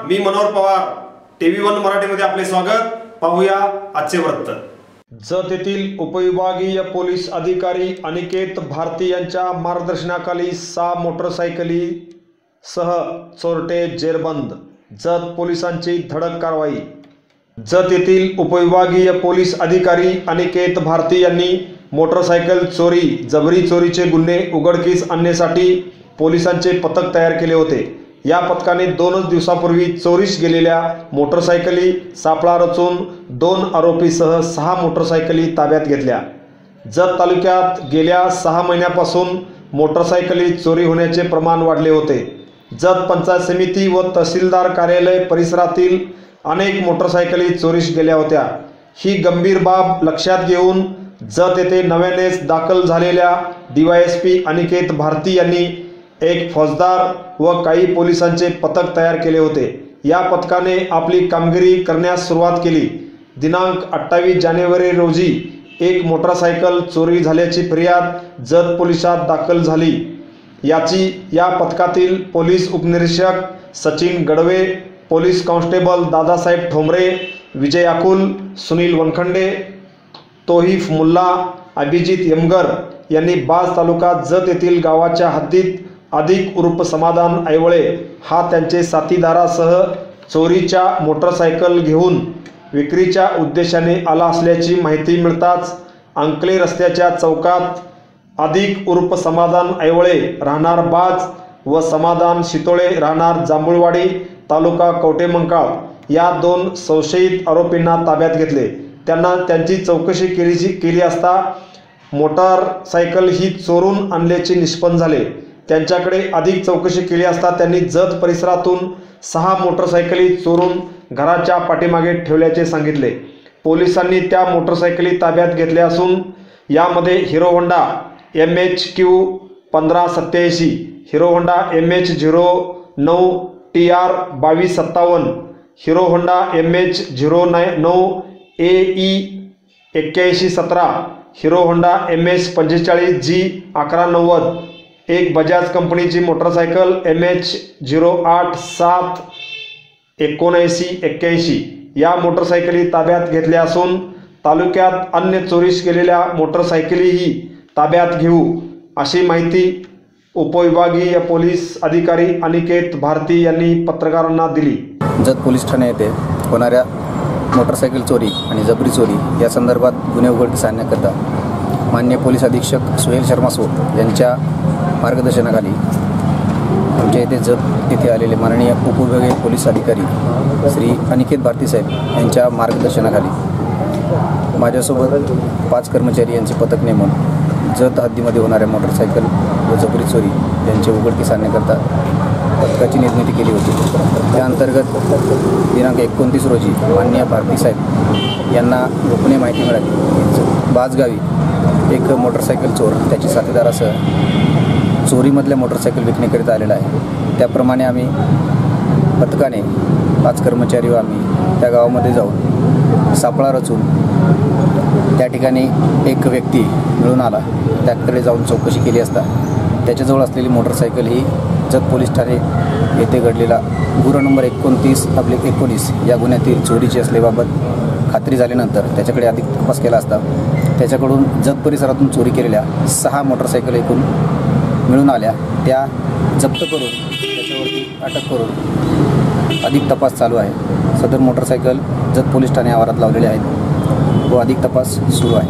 मी Manohar Pawar, TV1 मराठीमध्ये आपले स्वागत। पाहूया आजचे वृत्त। जत येथील उपविभागीय पोलीस अधिकारी अनिकेत भारती यांच्या मार्गदर्शनाखाली 6 मोटरसायकलीसह चोरटे जेरबंद। जत पोलिसांची धडक कारवाई। जत येथील उपविभागीय पोलीस अधिकारी अनिकेत भारती यांनी मोटरसायकल चोरी, जबरी चोरीचे गुन्हे उघडकीस आणण्यासाठी पोलिसांचे पथक तयार केले होते। या पथकाने 2 दिवसापूर्वी चोरीस गेलेल्या मोटरसायकली सापळा रचून 2 आरोपीसह 6 मोटरसायकली ताब्यात घेतल्या। जत तालुक्यात गेल्या 6 महिन्यापासून मोटरसायकली चोरी होण्याचे प्रमाण वाढले होते। जत पंचायत समिती व तहसीलदार कार्यालय परिसरातील अनेक मोटरसायकली चोरीस गेल्या होत्या। ही गंभीर बाब लक्षात घेऊन जत येथे नव्यानेच दाखल झालेल्या DYSP अनिकेत भारती यांनी एक फौजदार व काही पोलिसांचे पथक तयार केले होते। या पथकाने आपली कामगिरी करण्यास सुरुवात केली। दिनांक 28 जानेवारी रोजी एक मोटरसायकल चोरी झाल्याची फिर्याद जत पोलिसात दाखल झाली। या पथकातील पोलीस उपनिरीक्षक सचिन गडवे, पोलीस कॉन्स्टेबल दादासाहेब ठोंबरे, विजय आकुल, सुनील वनखंडे, तोहिफ मुल्ला, अभिजित यमगर यांनी बाज तालुका जत येथील गावाच्या हद्दीत अधिक उर्फ समाधान ऐवळे हा त्यांचे साथीदारासह चोरीच्या मोटरसायकल घेऊन विक्रीच्या उद्देशाने आला असल्याची माहिती मिळताच अंकले रस्त्याच्या चौकात अधिक उर्फ समाधान ऐवळे राहणार बाज व समाधान शितोळे राहणार जांभूळवाडी तालुका कवटेमंकाळ या 2 संशयित आरोपींना ताब्यात घेतले। त्यांना त्यांची चौकशी केली असता मोटारसायकल ही चोरून आणल्याचे निष्पन्न झाले। त्यांच्याकडे अधिक चौकशी केली असता त्यांनी जत परिसरातून 6 मोटरसायकली चोरून घराच्या पाठीमागे ठेवल्याचे सांगितले। पोलिसांनी त्या मोटरसायकली ताब्यात घेतल्या असून यामध्ये hero Honda MHQ 1587, hero Honda MH09 TR 2257, hero Honda MH09 AE 8117, hero Honda MS 45G 1190, एक बजाज कंपनीची मोटरसायकल MH08 7 7981 या मोटरसायकली ताब्यात घेतल्या असून तालुक्यात अन्य चोरीस गेलेल्या मोटरसायकलीही ताब्यात घेऊ अशी माहिती उपविभागीय पोलीस अधिकारी अनिकेत भारती यांनी पत्रकारांना दिली। जत पोलीस ठाणे येथे होणाऱ्या मोटरसायकल चोरी आणि जबरी चोरी या संदर्भात गुन्हे उघडकीस आणण्याकरता माननीय पोलीस अधीक्षक सुहेल शर्मा सो यांच्या मार्गदर्शनाखाली आमच्या येथे जत येथे आलेले माननीय उपविभागीय पोलीस अधिकारी श्री अनिकेत भारती साहेब यांच्या मार्गदर्शनाखाली माझ्यासोबत 5 कर्मचारी यांचे पथक नेमून जत हद्दीमध्ये होणाऱ्या मोटरसायकल व जबरी चोरी यांचे उघडकीस आणण्याकरता पथकाची निर्मिती केली होती। त्या अंतर्गत दिनांक 29 रोजी माननीय भारती साहेब यांना गोपनीय माहिती मिळाली। बाजगावी एक मोटरसायकल चोर त्याची साथीदारासह चोरीमधल्या मोटरसायकल विकण्याकरिता आलेला आहे। त्याप्रमाणे आम्ही पथकाने 5 कर्मचारी व आम्ही त्या गावामध्ये जाऊन सापळा रचून त्या ठिकाणी एक व्यक्ती मिळून आला। त्याकडे जाऊन चौकशी केली असता त्याच्याजवळ असलेली मोटरसायकल ही जत पोलीस ठाणे येथे घडलेला गुन्हा नंबर 29/19 या गुन्ह्यातील चोरीची असल्याबाबत खात्री झाल्यानंतर त्याच्याकडे अधिक तपास केला असता त्याच्याकडून जत परिसरातून चोरी केलेल्या 6 मोटरसायकल एकूण मिळून आल्या। त्या जप्त करून त्याच्यावरती अटक करून अधिक तपास चालू आहे। सदर मोटरसायकल जत पोलीस ठाणे आवारात लावलेले आहेत व अधिक तपास सुरू आहे।